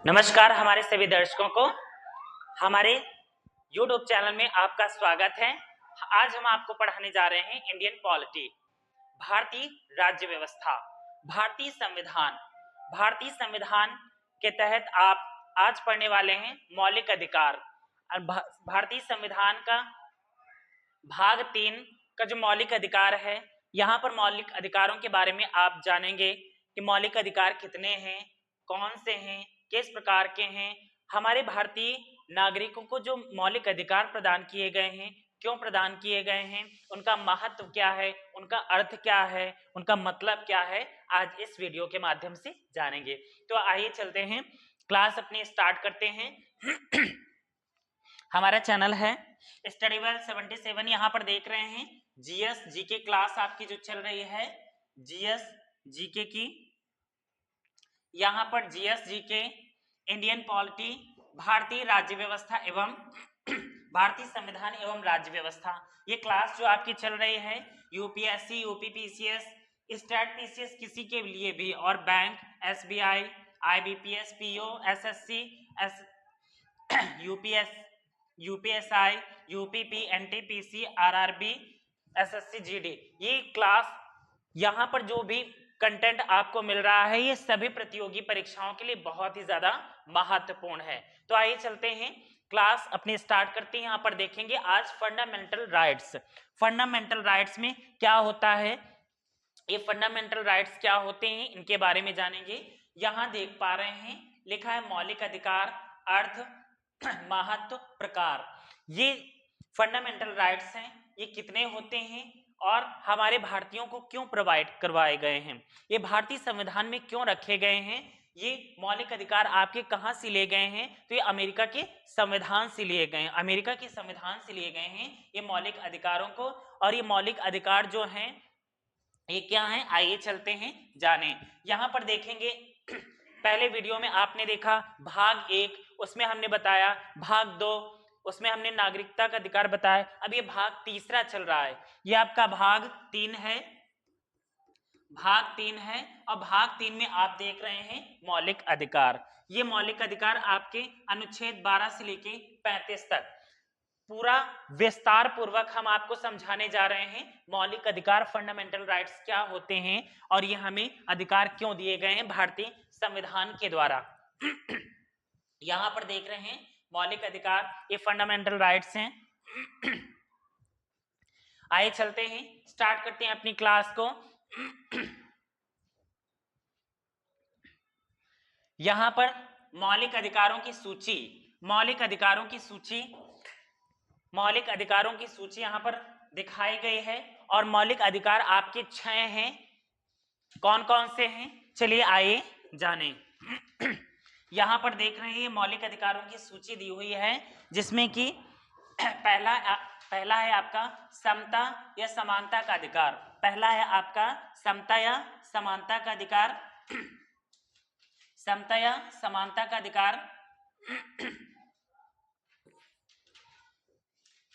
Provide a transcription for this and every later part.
नमस्कार हमारे सभी दर्शकों को हमारे YouTube चैनल में आपका स्वागत है। आज हम आपको पढ़ाने जा रहे हैं इंडियन पॉलिटी, भारतीय राज्य व्यवस्था, भारतीय संविधान। भारतीय संविधान के तहत आप आज पढ़ने वाले हैं मौलिक अधिकार। भारतीय संविधान का भाग 3 का जो मौलिक अधिकार है, यहाँ पर मौलिक अधिकारों के बारे में आप जानेंगे कि मौलिक अधिकार कितने हैं, कौन से हैं, किस प्रकार के हैं, हमारे भारतीय नागरिकों को जो मौलिक अधिकार प्रदान किए गए हैं क्यों प्रदान किए गए हैं, उनका महत्व क्या है, उनका अर्थ क्या है, उनका मतलब क्या है, आज इस वीडियो के माध्यम से जानेंगे। तो आइए चलते हैं, क्लास अपनी स्टार्ट करते हैं। हमारा चैनल है स्टडीवेल 77। यहाँ पर देख रहे हैं जीएस जीके क्लास आपकी जो चल रही है, जीएस जीके की। यहाँ पर जीएस जीके, इंडियन पॉलिटी, भारतीय राज्य व्यवस्था एवं भारतीय संविधान एवं राज्य व्यवस्था, ये क्लास जो आपकी चल रही है यूपीएससी, यूपीपीसीएस, स्टेट पीसीएस किसी के लिए भी, और bank, SBI, IBPS, PO, SSC, UPS, UPSI, UPP, NTPC, RRB, SSC, GD, ये क्लास यहाँ पर जो भी कंटेंट आपको मिल रहा है ये सभी प्रतियोगी परीक्षाओं के लिए बहुत ही ज्यादा महत्वपूर्ण है। तो आइए चलते हैं, क्लास अपनी स्टार्ट करते हैं। यहाँ पर देखेंगे आज फंडामेंटल राइट्स। फंडामेंटल राइट्स में क्या होता है, ये फंडामेंटल राइट्स क्या होते हैं, इनके बारे में जानेंगे। यहाँ देख पा रहे हैं लिखा है मौलिक अधिकार, अर्थ, महत्व, प्रकार। ये फंडामेंटल राइट्स हैं, ये कितने होते हैं और हमारे भारतीयों को क्यों प्रोवाइड करवाए गए हैं, ये भारतीय संविधान में क्यों रखे गए हैं। ये मौलिक अधिकार आपके कहां से लिए गए हैं, तो ये अमेरिका के संविधान से लिए गए हैं, अमेरिका के संविधान से लिए गए हैं ये मौलिक अधिकारों को। और ये मौलिक अधिकार जो हैं ये क्या है, आइए चलते हैं जाने। यहां पर देखेंगे पहले वीडियो में आपने देखा भाग 1, उसमें हमने बताया, भाग 2 उसमें हमने नागरिकता का अधिकार बताया। अब ये भाग तीसरा चल रहा है, ये आपका भाग 3 है, भाग 3 है। और भाग 3 में आप देख रहे हैं मौलिक अधिकार। ये मौलिक अधिकार आपके अनुच्छेद 12 से लेके 35 तक पूरा विस्तार पूर्वक हम आपको समझाने जा रहे हैं मौलिक अधिकार, फंडामेंटल राइट्स क्या होते हैं और ये हमें अधिकार क्यों दिए गए हैं भारतीय संविधान के द्वारा। यहां पर देख रहे हैं मौलिक अधिकार, ये फंडामेंटल राइट्स हैं। आइए चलते हैं, स्टार्ट करते हैं अपनी क्लास को। यहां पर मौलिक अधिकारों की सूची, मौलिक अधिकारों की सूची, मौलिक अधिकारों की सूची यहां पर दिखाई गई है। और मौलिक अधिकार आपके 6 हैं, कौन कौन से हैं, चलिए आइए जानें। यहां पर देख रहे हैं मौलिक अधिकारों की सूची दी हुई है, जिसमें कि पहला है आपका समता या समानता का अधिकार। पहला है आपका समता या समानता का अधिकार, समता या समानता का अधिकार।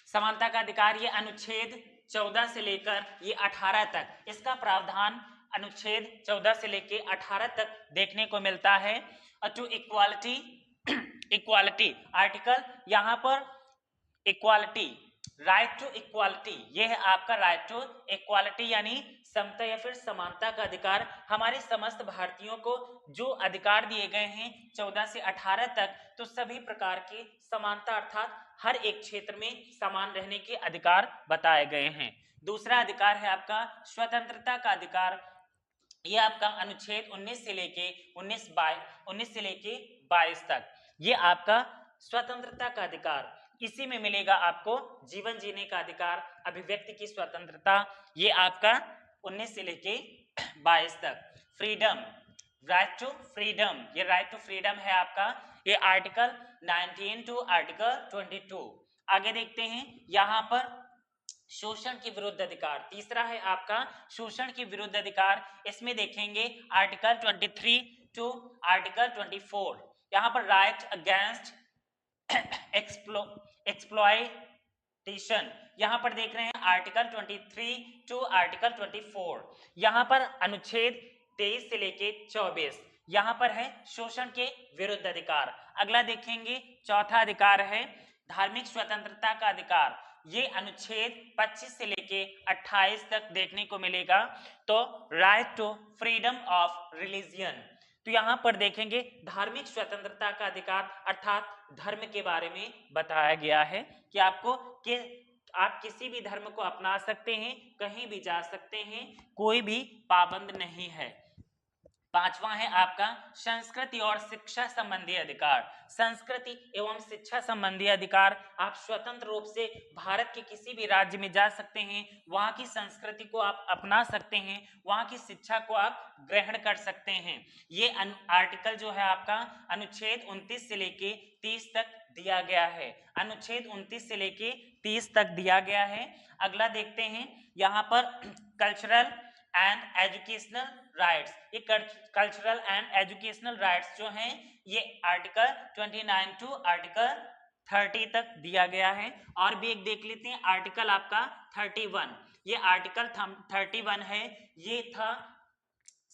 समानता का अधिकार ये अनुच्छेद 14 से लेकर ये 18 तक, इसका प्रावधान अनुच्छेद 14 से लेकर 18 तक देखने को मिलता है। टू इक्वालिटी, इक्वालिटी आर्टिकल, यहाँ पर इक्वालिटी, राइट टू इक्वालिटी, ये है आपका राइट टू इक्वालिटी, यानी समता या फिर समानता का अधिकार। हमारे समस्त भारतीयों को जो अधिकार दिए गए हैं 14 से 18 तक, तो सभी प्रकार की समानता अर्थात हर एक क्षेत्र में समान रहने के अधिकार बताए गए हैं। दूसरा अधिकार है आपका स्वतंत्रता का अधिकार, ये आपका अनुच्छेद 19 से लेके 19 से लेके 22 तक, ये आपका स्वतंत्रता का अधिकार। इसी में मिलेगा आपको जीवन जीने का अधिकार, अभिव्यक्ति की स्वतंत्रता, ये आपका 19 से लेके 22 तक। फ्रीडम, राइट टू फ्रीडम, ये राइट टू फ्रीडम है आपका, ये आर्टिकल 19 टू आर्टिकल 22। आगे देखते हैं, यहां पर शोषण के विरुद्ध अधिकार, तीसरा है आपका शोषण के विरुद्ध अधिकार। इसमें देखेंगे आर्टिकल 23 टू आर्टिकल 24, यहां पर राइट अगेंस्ट एक्सप्लॉयटेशन, यहां पर देख रहे हैं आर्टिकल 23 टू आर्टिकल 24। यहां पर अनुच्छेद 23 से लेके 24, यहाँ पर है शोषण के विरुद्ध अधिकार। अगला देखेंगे, चौथा अधिकार है धार्मिक स्वतंत्रता का अधिकार। ये अनुच्छेद 25 से लेके 28 तक देखने को मिलेगा। तो right to freedom of religion, तो यहाँ पर देखेंगे धार्मिक स्वतंत्रता का अधिकार अर्थात धर्म के बारे में बताया गया है कि आप किसी भी धर्म को अपना सकते हैं, कहीं भी जा सकते हैं, कोई भी पाबंद नहीं है। पांचवा है आपका संस्कृति और शिक्षा संबंधी अधिकार। संस्कृति एवं शिक्षा संबंधी अधिकार, आप स्वतंत्र रूप से भारत के किसी भी राज्य में जा सकते हैं, वहां की संस्कृति को आप अपना सकते हैं, वहां की शिक्षा को आप ग्रहण कर सकते हैं। ये आर्टिकल जो है आपका अनुच्छेद 29 से लेके 30 तक दिया गया है। अनुच्छेद 29 से लेके 30 तक दिया गया है। अगला देखते हैं यहाँ पर कल्चरल एंड एजुकेशनल राइट्स। ये कल्चरल एंड एजुकेशनल राइट्स जो हैं ये आर्टिकल 29 टू आर्टिकल 30 तक दिया गया है। और भी एक देख लेते हैं आर्टिकल आपका 31। ये आर्टिकल 31 है, ये था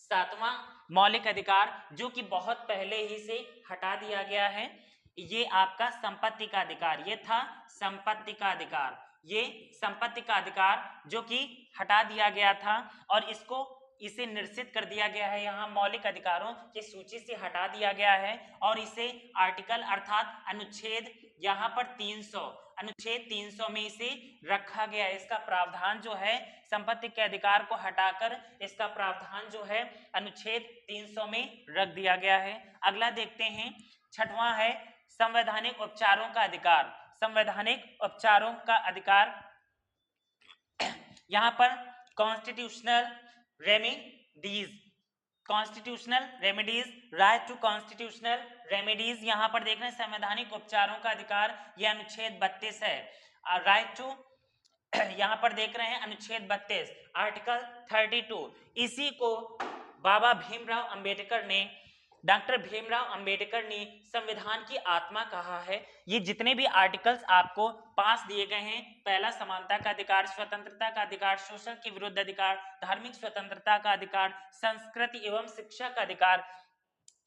7वां मौलिक अधिकार जो कि बहुत पहले ही से हटा दिया गया है। ये आपका संपत्ति का अधिकार, ये था संपत्ति का अधिकार, ये संपत्ति का अधिकार जो कि हटा दिया गया था और इसे निश्चित कर दिया गया है, यहाँ मौलिक अधिकारों की सूची से हटा दिया गया है और इसे आर्टिकल अर्थात अनुच्छेद यहाँ पर 300, अनुच्छेद 300 में इसे रखा गया है। इसका प्रावधान जो है संपत्ति के अधिकार को हटाकर इसका प्रावधान जो है अनुच्छेद 300 में रख दिया गया है। अगला देखते हैं, छठवां है संवैधानिक उपचारों का अधिकार। संवैधानिक उपचारों का अधिकार, यहाँ पर constitutional remedies, constitutional remedies, right to constitutional remedies, यहाँ पर देख रहे हैं संवैधानिक उपचारों का अधिकार, यह अनुच्छेद 32 है। राइट टू यहाँ पर देख रहे हैं अनुच्छेद 32 आर्टिकल 32। इसी को बाबा भीमराव अंबेडकर ने, डॉक्टर भीमराव अंबेडकर ने संविधान की आत्मा कहा है। ये जितने भी आर्टिकल्स आपको पास दिए गए हैं, पहला समानता का अधिकार, स्वतंत्रता का अधिकार, शोषण के विरुद्ध अधिकार, धार्मिक स्वतंत्रता का अधिकार, संस्कृति एवं शिक्षा का अधिकार,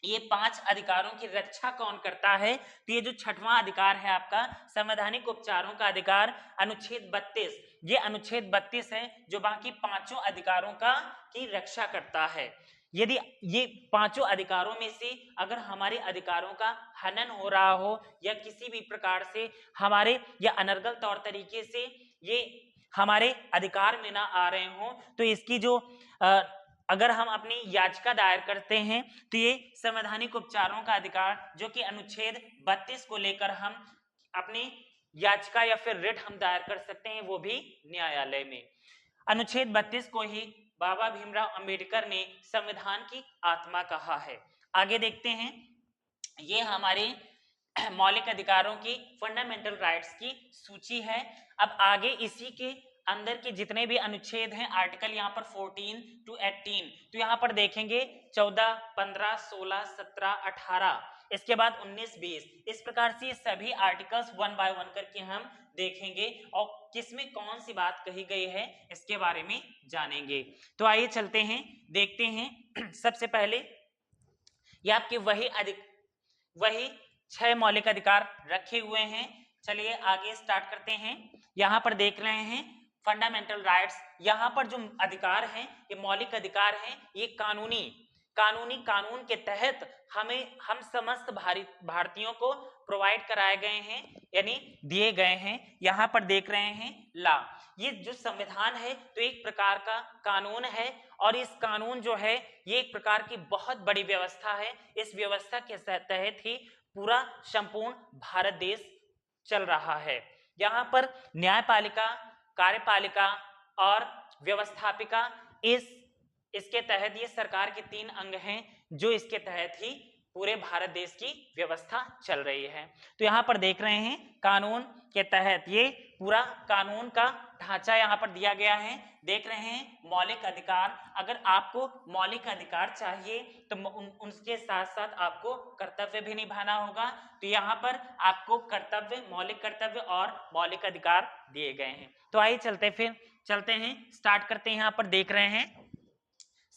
ये 5 अधिकारों की रक्षा कौन करता है? तो ये जो छठवां अधिकार है आपका संवैधानिक उपचारों का अधिकार, अनुच्छेद 32, ये अनुच्छेद 32 है जो बाकी 5 अधिकारों की रक्षा करता है। यदि ये 5 अधिकारों में से अगर हमारे अधिकारों का हनन हो रहा हो या किसी भी प्रकार से हमारे या अनर्गल तौर तरीके से ये हमारे अधिकार में ना आ रहे हो, तो इसकी जो अगर हम अपनी याचिका दायर करते हैं तो ये संवैधानिक उपचारों का अधिकार जो कि अनुच्छेद 32 को लेकर हम अपनी याचिका या फिर रिट हम दायर कर सकते हैं, वो भी न्यायालय में। अनुच्छेद 32 को ही बाबा भीमराव अंबेडकर ने संविधान की आत्मा कहा है। आगे देखते हैं, ये हमारे मौलिक अधिकारों की फंडामेंटल राइट्स की सूची है। अब आगे इसी के अंदर के जितने भी अनुच्छेद हैं आर्टिकल यहाँ पर 14 टू 18, तो यहाँ पर देखेंगे 14, 15, 16, 17, 18, इसके बाद 19, 20, इस प्रकार से सभी आर्टिकल्स 1 बाय 1 करके हम देखेंगे और किसमें कौन सी बात कही गई है इसके बारे में जानेंगे। तो आइए चलते हैं, देखते हैं। सबसे पहले ये आपके वही 6 मौलिक अधिकार रखे हुए हैं। चलिए आगे स्टार्ट करते हैं। यहाँ पर देख रहे हैं फंडामेंटल राइट्स, यहाँ पर जो अधिकार हैं ये मौलिक अधिकार हैं, ये कानून के तहत हम समस्त भारतीयों को प्रोवाइड कराए गए हैं, यानी दिए गए हैं। यहाँ पर देख रहे हैं लॉ, ये जो संविधान है तो एक प्रकार का कानून है और इस कानून जो है ये एक प्रकार की बहुत बड़ी व्यवस्था है। इस व्यवस्था के तहत ही पूरा संपूर्ण भारत देश चल रहा है। यहाँ पर न्यायपालिका, कार्यपालिका और व्यवस्थापिका, इसके तहत ये सरकार के 3 अंग हैं जो इसके तहत ही पूरे भारत देश की व्यवस्था चल रही है। तो यहाँ पर देख रहे हैं कानून के तहत ये पूरा कानून का ढांचा यहाँ पर दिया गया है। देख रहे हैं मौलिक अधिकार, अगर आपको मौलिक अधिकार चाहिए तो उनके साथ साथ आपको कर्तव्य भी निभाना होगा। तो यहाँ पर आपको कर्तव्य, मौलिक कर्तव्य और मौलिक अधिकार दिए गए हैं। तो आइए चलते हैं, स्टार्ट करते हैं। यहाँ पर देख रहे हैं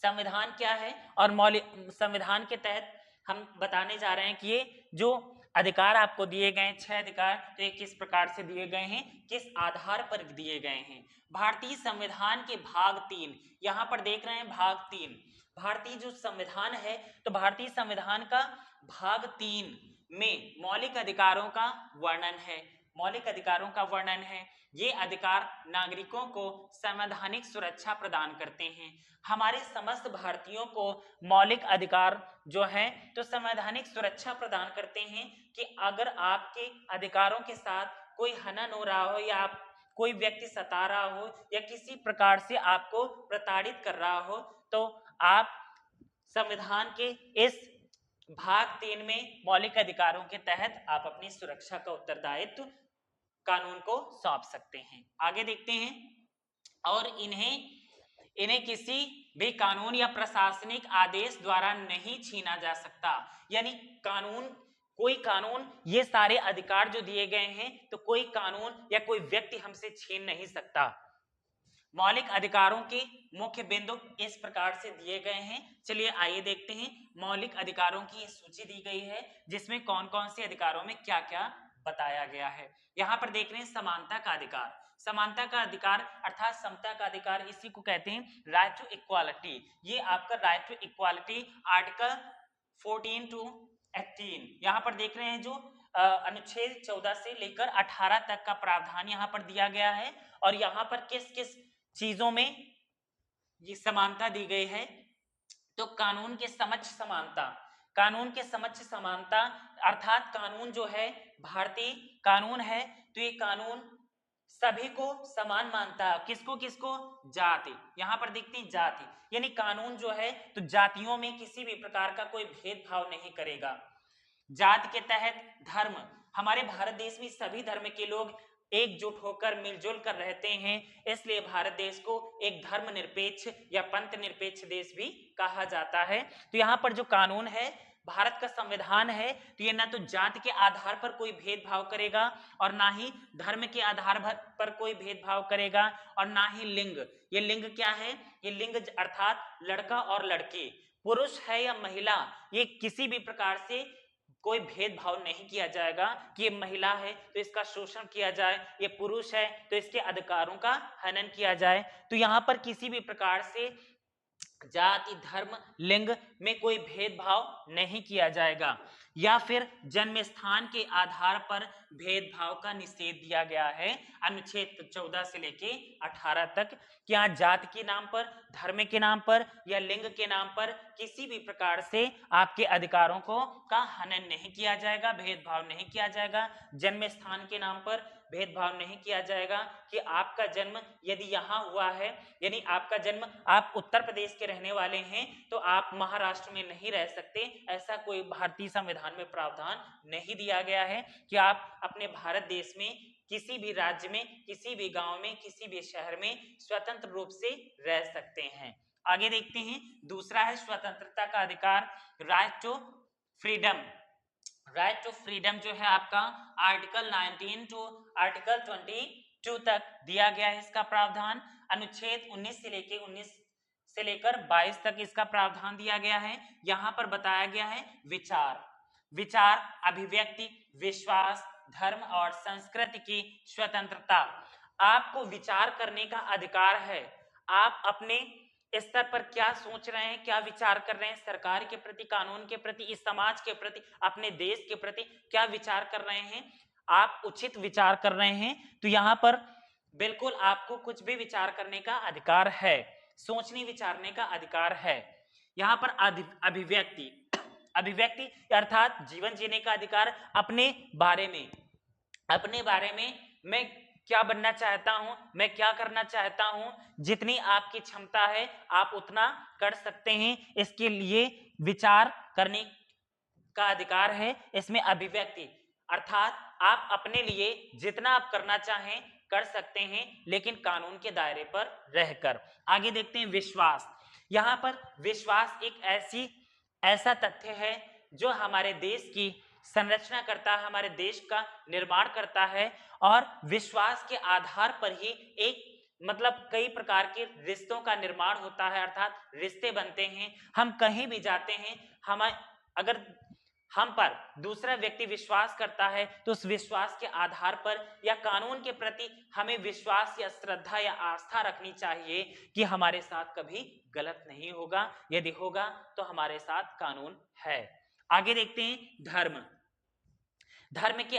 संविधान क्या है और मौलिक संविधान के तहत हम बताने जा रहे हैं कि ये जो अधिकार आपको दिए गए हैं 6 अधिकार, तो ये किस प्रकार से दिए गए हैं, किस आधार पर दिए गए हैं। भारतीय संविधान के भाग 3 यहाँ पर देख रहे हैं, भाग 3 भारतीय जो संविधान है, तो भारतीय संविधान का भाग 3 में मौलिक अधिकारों का वर्णन है। मौलिक अधिकारों का वर्णन है। ये अधिकार नागरिकों को संवैधानिक सुरक्षा प्रदान करते हैं। हमारे समस्त भारतीयों को मौलिक अधिकार जो है तो संवैधानिक सुरक्षा प्रदान करते हैं कि अगर आपके अधिकारों के साथ कोई हनन हो रहा हो या आप कोई व्यक्ति सता रहा हो या किसी प्रकार से आपको प्रताड़ित कर रहा हो, तो आप संविधान के इस भाग 3 में मौलिक अधिकारों के तहत आप अपनी सुरक्षा का उत्तरदायित्व कानून को सौंप सकते हैं। आगे देखते हैं। और इन्हें किसी भी कानून या प्रशासनिक आदेश द्वारा नहीं छीना जा सकता। यानी कोई कानून, ये सारे अधिकार जो दिए गए हैं तो कोई कानून या कोई व्यक्ति हमसे छीन नहीं सकता। मौलिक अधिकारों के मुख्य बिंदु इस प्रकार से दिए गए हैं। चलिए आइए देखते हैं। मौलिक अधिकारों की सूची दी गई है जिसमें कौन कौन से अधिकारों में क्या क्या बताया गया है। यहाँ पर देख रहे हैं समानता का अधिकार। समानता का अधिकार अर्थात समता का अधिकार, इसी को कहते हैं राइट टू इक्वालिटी। ये आपका right to equality article 14 to 18 यहाँ पर देख रहे हैं, जो अनुच्छेद 14 से लेकर 18 तक का प्रावधान यहाँ पर दिया गया है। और यहाँ पर किस किस चीजों में ये समानता दी गई है, तो कानून के समक्ष समानता। कानून के समक्ष समानता अर्थात कानून जो है, भारतीय कानून है तो ये कानून सभी को समान मानता है। किसको किसको? जाति। यहाँ पर देखते हैं जाति, यानी कानून जो है तो जातियों में किसी भी प्रकार का कोई भेदभाव नहीं करेगा। जाति के तहत धर्म, हमारे भारत देश में सभी धर्म के लोग एकजुट होकर मिलजुल कर रहते हैं, इसलिए भारत देश को एक धर्मनिरपेक्ष या पंथ निरपेक्ष देश भी कहा जाता है। तो यहाँ पर जो कानून है, भारत का संविधान है, तो ये ना तो जाति के आधार पर कोई भेदभाव करेगा और ना ही धर्म के आधार पर कोई भेदभाव करेगा और ना ही लिंग। ये लिंग क्या है? ये लिंग अर्थात लड़का और लड़की, पुरुष है या महिला, ये किसी भी प्रकार से कोई भेदभाव नहीं किया जाएगा कि ये महिला है तो इसका शोषण किया जाए, ये पुरुष है तो इसके अधिकारों का हनन किया जाए। तो यहाँ पर किसी भी प्रकार से जाति, धर्म, लिंग में कोई भेदभाव नहीं किया जाएगा। या फिर जन्म स्थान के आधार पर भेदभाव का निषेध दिया गया है अनुच्छेद 14 से लेके 18 तक। कि यहाँ जाति के नाम पर, धर्म के नाम पर या लिंग के नाम पर किसी भी प्रकार से आपके अधिकारों का हनन नहीं किया जाएगा, भेदभाव नहीं किया जाएगा। जन्म स्थान के नाम पर भेदभाव नहीं किया जाएगा कि आपका जन्म यदि यहाँ हुआ है, यानी आपका जन्म, आप उत्तर प्रदेश के रहने वाले हैं तो आप महाराष्ट्र में नहीं रह सकते, ऐसा कोई भारतीय संविधान में प्रावधान नहीं दिया गया है कि आप अपने भारत देश में किसी भी राज्य में, किसी भी गांव में, किसी भी शहर में स्वतंत्र रूप से रह सकते हैं। आगे देखते हैं। दूसरा है स्वतंत्रता का अधिकार, right to freedom. Right to freedom जो है आपका आर्टिकल 19 टू आर्टिकल 22 तक दिया गया है। इसका प्रावधान अनुच्छेद 19 से लेकर 22 तक इसका प्रावधान दिया गया है। यहाँ पर बताया गया है विचार, अभिव्यक्ति, विश्वास, धर्म और संस्कृति की स्वतंत्रता। आपको विचार करने का अधिकार है। आप अपने स्तर पर क्या सोच रहे हैं, क्या विचार कर रहे हैं, सरकार के प्रति, कानून के प्रति, इस समाज के प्रति, अपने देश के प्रति क्या विचार कर रहे हैं, आप उचित विचार कर रहे हैं तो यहाँ पर बिल्कुल आपको कुछ भी विचार करने का अधिकार है, सोचने विचारने का अधिकार है। यहाँ पर अभिव्यक्ति अर्थात जीवन जीने का अधिकार, अपने बारे में मैं क्या बनना चाहता हूं, मैं क्या करना चाहता हूं, जितनी आपकी क्षमता है आप उतना कर सकते हैं, इसके लिए विचार करने का अधिकार है। इसमें अभिव्यक्ति अर्थात आप अपने लिए जितना आप करना चाहें कर सकते हैं, लेकिन कानून के दायरे पर रहकर। आगे देखते हैं विश्वास। यहाँ पर विश्वास एक ऐसा तथ्य है जो हमारे देश की संरचना करता है, हमारे देश का निर्माण करता है और विश्वास के आधार पर ही एक मतलब कई प्रकार के रिश्तों का निर्माण होता है, अर्थात रिश्ते बनते हैं। हम कहीं भी जाते हैं, हम अगर हम पर दूसरा व्यक्ति विश्वास करता है तो उस विश्वास के आधार पर या कानून के प्रति हमें विश्वास या श्रद्धा या आस्था रखनी चाहिए कि हमारे साथ कभी गलत नहीं होगा, यदि होगा तो हमारे साथ कानून है। आगे देखते हैं धर्म। धर्म के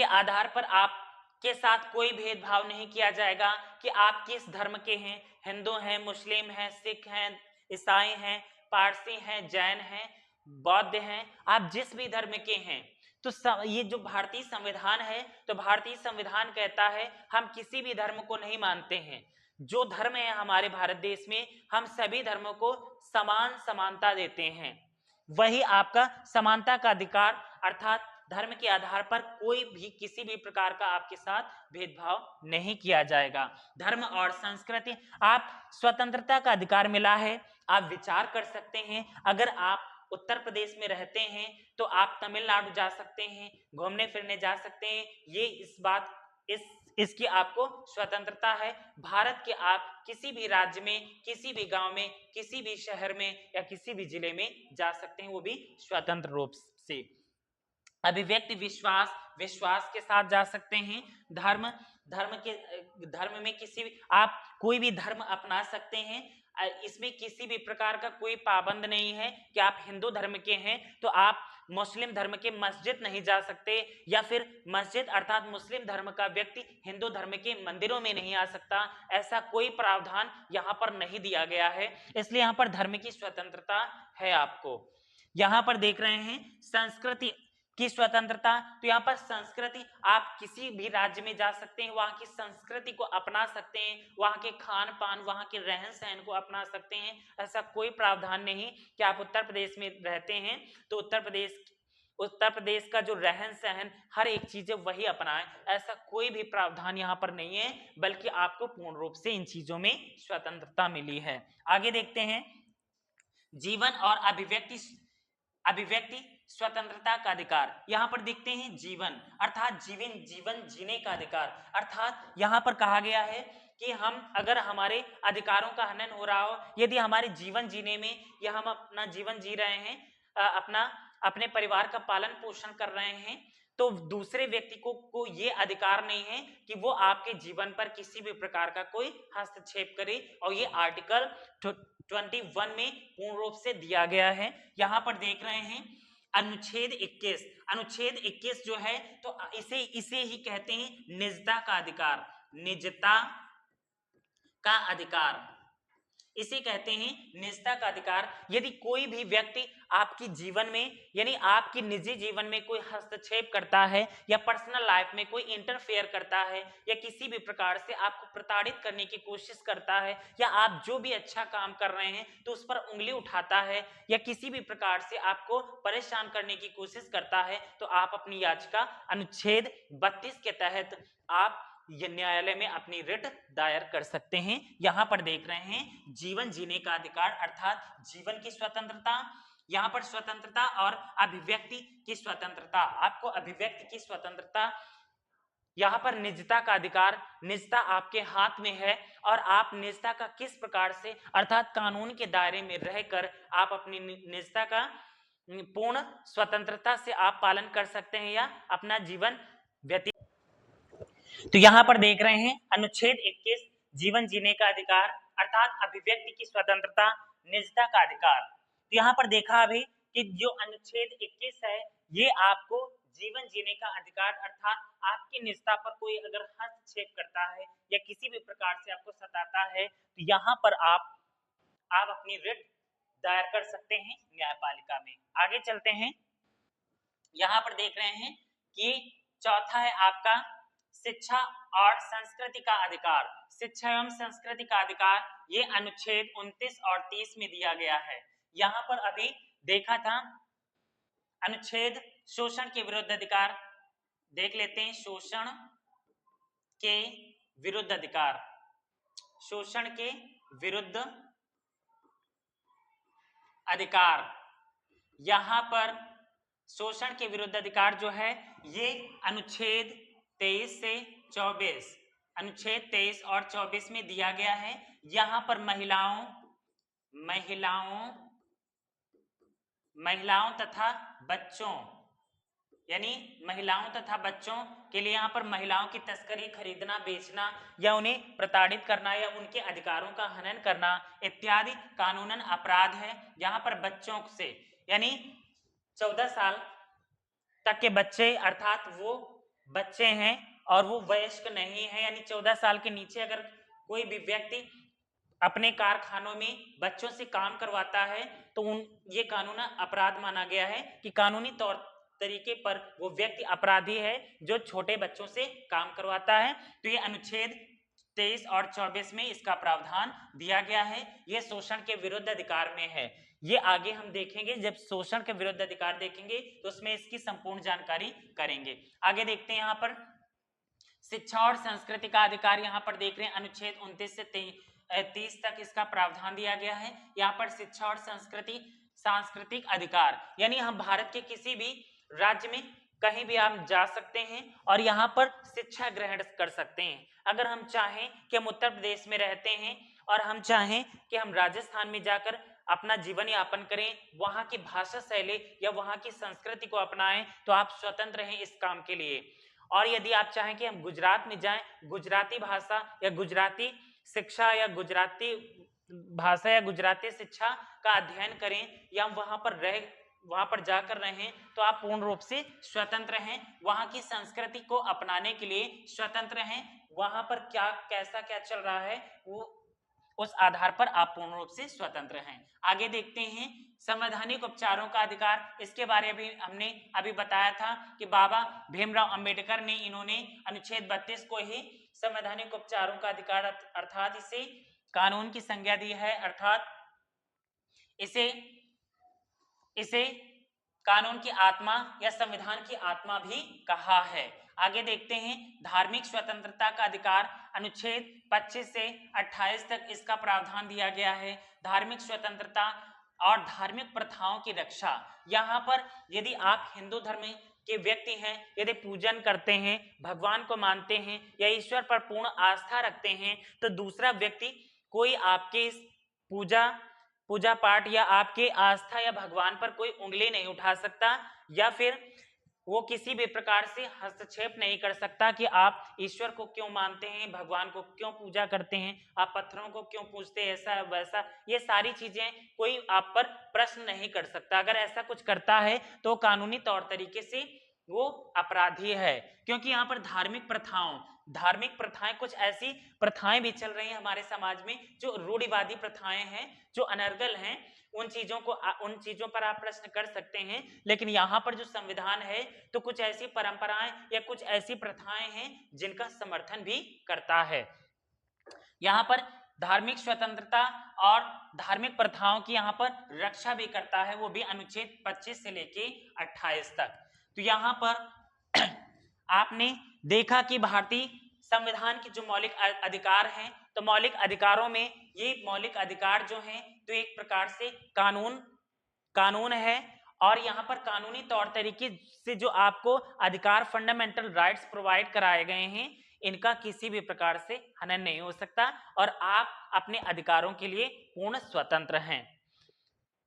आधार पर आपके साथ कोई भेदभाव नहीं किया जाएगा कि आप किस धर्म के हैं, हिंदू हैं, मुस्लिम हैं, सिख हैं, ईसाई हैं, पारसी हैं, जैन हैं, बौद्ध हैं, आप जिस भी धर्म के हैं। तो ये जो भारतीय संविधान है, तो भारतीय संविधान कहता है हम किसी भी धर्म को नहीं मानते हैं। जो धर्म है हमारे भारत देश में, हम सभी धर्मों को समान समानता देते हैं। वही आपका समानता का अधिकार, अर्थात धर्म के आधार पर कोई भी किसी भी प्रकार का आपके साथ भेदभाव नहीं किया जाएगा। धर्म और संस्कृति, आप स्वतंत्रता का अधिकार मिला है, आप विचार कर सकते हैं। अगर आप उत्तर प्रदेश में रहते हैं तो आप तमिलनाडु जा सकते हैं, घूमने फिरने जा सकते हैं। ये इसकी आपको स्वतंत्रता है। भारत के आप किसी भी राज्य में, किसी भी गांव में, किसी भी शहर में या किसी भी जिले में जा सकते हैं, वो भी स्वतंत्र रूप से। अभिव्यक्ति विश्वास के साथ जा सकते हैं। धर्म में किसी भी आप कोई भी धर्म अपना सकते हैं। इसमें किसी भी प्रकार का कोई पाबंद नहीं है कि आप हिंदू धर्म के हैं तो आप मुस्लिम धर्म के मस्जिद नहीं जा सकते, या फिर मस्जिद अर्थात मुस्लिम धर्म का व्यक्ति हिंदू धर्म के मंदिरों में नहीं आ सकता। ऐसा कोई प्रावधान यहाँ पर नहीं दिया गया है, इसलिए यहाँ पर धर्म की स्वतंत्रता है। आपको यहाँ पर देख रहे हैं संस्कृति की स्वतंत्रता, तो यहाँ पर संस्कृति, आप किसी भी राज्य में जा सकते हैं, वहां की संस्कृति को अपना सकते हैं, वहां के खान पान, वहां के रहन सहन को अपना सकते हैं। ऐसा कोई प्रावधान नहीं कि आप उत्तर प्रदेश में रहते हैं तो उत्तर प्रदेश का जो रहन सहन हर एक चीजें वही अपनाएं, ऐसा कोई भी प्रावधान यहाँ पर नहीं है, बल्कि आपको पूर्ण रूप से इन चीजों में स्वतंत्रता मिली है। आगे देखते हैं जीवन और अभिव्यक्ति स्वतंत्रता का अधिकार। यहाँ पर देखते हैं जीवन अर्थात जीवन जीने का अधिकार, अर्थात यहाँ पर कहा गया है कि हम अगर हमारे अधिकारों का हनन हो रहा हो, यदि हमारे जीवन जीने में या हम अपना जीवन जी रहे हैं, अपने परिवार का पालन पोषण कर रहे हैं, तो दूसरे व्यक्ति को ये अधिकार नहीं है कि वो आपके जीवन पर किसी भी प्रकार का कोई हस्तक्षेप करे, और ये आर्टिकल 21 में पूर्ण रूप से दिया गया है। यहाँ पर देख रहे हैं अनुच्छेद 21 जो है, तो इसे ही कहते हैं निजता का अधिकार। निजता का अधिकार इसे कहते हैं निजता का अधिकार। यदि कोई भी व्यक्ति आपकी जीवन में यानी आपकी निजी जीवन में कोई हस्तक्षेप करता है या पर्सनल लाइफ में कोई इंटरफेयर करता है या किसी भी प्रकार से आपको प्रताड़ित करने की कोशिश करता है, या आप जो भी अच्छा काम कर रहे हैं तो उस पर उंगली उठाता है या किसी भी प्रकार से आपको परेशान करने की कोशिश करता है, तो आप अपनी याचिका अनुच्छेद 32 के तहत आप ये न्यायालय में अपनी रिट दायर कर सकते हैं। यहां पर देख रहे हैं जीवन जीने का अधिकार अर्थात जीवन की स्वतंत्रता, यहां पर स्वतंत्रता और अभिव्यक्ति की स्वतंत्रता। आपको अभिव्यक्ति की स्वतंत्रता, यहाँ पर निजता का अधिकार, निजता आपके हाथ में है और आप निजता का किस प्रकार से अर्थात कानून के दायरे में रहकर आप अपनी निजता का पूर्ण स्वतंत्रता से आप पालन कर सकते हैं या अपना जीवन व्यतीत। तो यहाँ पर देख रहे हैं अनुच्छेद 21 जीवन जीने का अधिकार अर्थात अभिव्यक्ति की स्वतंत्रता, निजता का अधिकार। तो यहाँ पर देखा अभी कि जो अनुच्छेद 21 है ये आपको जीवन जीने का अधिकार अर्थात आपकी निजता पर कोई अगर हस्तक्षेप करता है या किसी भी प्रकार से आपको सताता है तो यहाँ पर आप अपनी रिट दायर कर सकते हैं न्यायपालिका में। आगे चलते हैं, यहाँ पर देख रहे हैं कि चौथा है आपका शिक्षा और संस्कृति का अधिकार। शिक्षा एवं संस्कृति का अधिकार ये अनुच्छेद 29 और 30 में दिया गया है। यहाँ पर अभी देखा था अनुच्छेद शोषण के विरुद्ध अधिकार, देख लेते हैं शोषण के विरुद्ध अधिकार। शोषण के विरुद्ध अधिकार, यहाँ पर शोषण के विरुद्ध अधिकार जो है ये अनुच्छेद 23 से 24, अनुच्छेद 23 और 24 में दिया गया है। यहाँ पर महिलाओं तथा बच्चों, यानी महिलाओं तथा बच्चों के लिए यहाँ पर महिलाओं की तस्करी, खरीदना, बेचना या उन्हें प्रताड़ित करना या उनके अधिकारों का हनन करना इत्यादि कानूनन अपराध है। यहाँ पर बच्चों से यानी 14 साल तक के बच्चे, अर्थात वो बच्चे हैं और वो वयस्क नहीं है, यानी 14 साल के नीचे अगर कोई भी व्यक्ति अपने कारखानों में बच्चों से काम करवाता है तो ये कानून अपराध माना गया है कि कानूनी तौर तरीके पर वो व्यक्ति अपराधी है जो छोटे बच्चों से काम करवाता है। तो ये अनुच्छेद 23 और 24 में इसका प्रावधान दिया गया है। ये शोषण के विरुद्ध अधिकार में है। ये आगे हम देखेंगे, जब शोषण के विरुद्ध अधिकार देखेंगे तो उसमें इसकी संपूर्ण जानकारी करेंगे। आगे देखते हैं यहाँ पर शिक्षा और संस्कृति का अधिकार। यहाँ पर देख रहे हैं अनुच्छेद 29 से 30 तक इसका प्रावधान दिया गया है। यहाँ पर शिक्षा और सांस्कृतिक अधिकार, यानी हम भारत के किसी भी राज्य में कहीं भी आप जा सकते हैं और यहाँ पर शिक्षा ग्रहण कर सकते हैं। अगर हम चाहें कि हम उत्तर प्रदेश में रहते हैं और हम चाहें कि हम राजस्थान में जाकर अपना जीवन यापन करें, वहाँ की भाषा शैली या वहाँ की संस्कृति को अपनाएं, तो आप स्वतंत्र हैं इस काम के लिए। और यदि आप चाहें कि हम गुजरात में जाएं, गुजराती भाषा या गुजराती शिक्षा या गुजराती भाषा या गुजराती शिक्षा का अध्ययन करें या वहां पर जाकर रहें, तो आप पूर्ण रूप से स्वतंत्र हैं। वहां की संस्कृति को अपनाने के लिए स्वतंत्र हैं। वहां पर कैसा क्या चल रहा है वो उस आधार पर आप पूर्ण रूप से स्वतंत्र हैं। आगे देखते हैं संवैधानिक उपचारों का अधिकार। इसके बारे में हमने अभी बताया था कि बाबा भीमराव अंबेडकर ने इन्होंने अनुच्छेद 32 को ही संवैधानिक उपचारों का अधिकार अर्थात इसे कानून की संज्ञा दी है, अर्थात इसे कानून की आत्मा या संविधान की आत्मा भी कहा है। आगे देखते हैं धार्मिक स्वतंत्रता का अधिकार। अनुच्छेद 25 से 28 तक इसका प्रावधान दिया गया है। धार्मिक स्वतंत्रता और धार्मिक प्रथाओं की रक्षा। यहाँ पर यदि आप हिंदू धर्म के व्यक्ति हैं, यदि पूजन करते हैं, भगवान को मानते हैं या ईश्वर पर पूर्ण आस्था रखते हैं, तो दूसरा व्यक्ति कोई आपके इस पूजा पाठ या आपके आस्था या भगवान पर कोई उंगली नहीं उठा सकता या फिर वो किसी भी प्रकार से हस्तक्षेप नहीं कर सकता कि आप ईश्वर को क्यों मानते हैं, भगवान को क्यों पूजा करते हैं, आप पत्थरों को क्यों पूजते हैं, ऐसा वैसा, ये सारी चीजें कोई आप पर प्रश्न नहीं कर सकता। अगर ऐसा कुछ करता है तो कानूनी तौर तरीके से वो अपराधी है। क्योंकि यहाँ पर धार्मिक प्रथाएं, कुछ ऐसी प्रथाएं भी चल रही हैं हमारे समाज में जो रूढ़िवादी प्रथाएं हैं, जो अनर्गल हैं। उन चीजों पर आप प्रश्न कर सकते हैं, लेकिन यहाँ पर जो संविधान है तो कुछ ऐसी परंपराएं या कुछ ऐसी प्रथाएं हैं जिनका समर्थन भी करता है। यहाँ पर धार्मिक स्वतंत्रता और धार्मिक प्रथाओं की यहाँ पर रक्षा भी करता है, वो भी अनुच्छेद 25 से लेके 28 तक। तो यहाँ पर आपने देखा कि भारतीय संविधान के जो मौलिक अधिकार हैं, तो मौलिक अधिकारों में ये मौलिक अधिकार जो हैं तो एक प्रकार से कानून है और यहाँ पर कानूनी तौर तरीके से जो आपको अधिकार, फंडामेंटल राइट्स प्रोवाइड कराए गए हैं, इनका किसी भी प्रकार से हनन नहीं हो सकता और आप अपने अधिकारों के लिए पूर्ण स्वतंत्र हैं।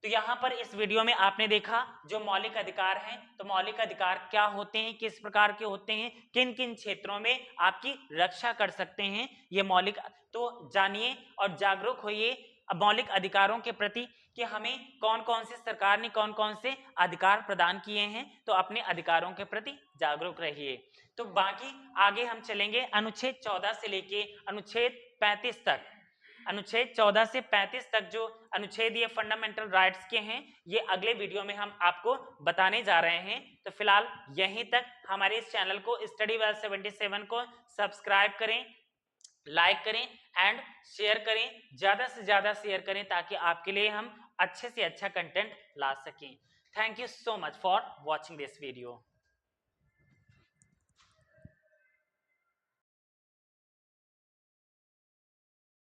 तो यहाँ पर इस वीडियो में आपने देखा जो मौलिक अधिकार हैं, तो मौलिक अधिकार क्या होते हैं, किस प्रकार के होते हैं, किन किन क्षेत्रों में आपकी रक्षा कर सकते हैं ये मौलिक। तो जानिए और जागरूक होइए मौलिक अधिकारों के प्रति कि हमें कौन कौन से सरकार ने कौन कौन से अधिकार प्रदान किए हैं, तो अपने अधिकारों के प्रति जागरूक रहिए। तो बाकी आगे हम चलेंगे अनुच्छेद 14 से लेके अनुच्छेद 35 तक। अनुच्छेद 14 से 35 तक जो अनुच्छेद ये फंडामेंटल राइट्स के हैं, ये अगले वीडियो में हम आपको बताने जा रहे हैं। तो फिलहाल यहीं तक हमारे इस चैनल को स्टडी वेल 77 को सब्सक्राइब करें, लाइक करें एंड शेयर करें, ज्यादा से ज्यादा शेयर करें ताकि आपके लिए हम अच्छे से अच्छा कंटेंट ला सकें। Thank you so much for watching this video.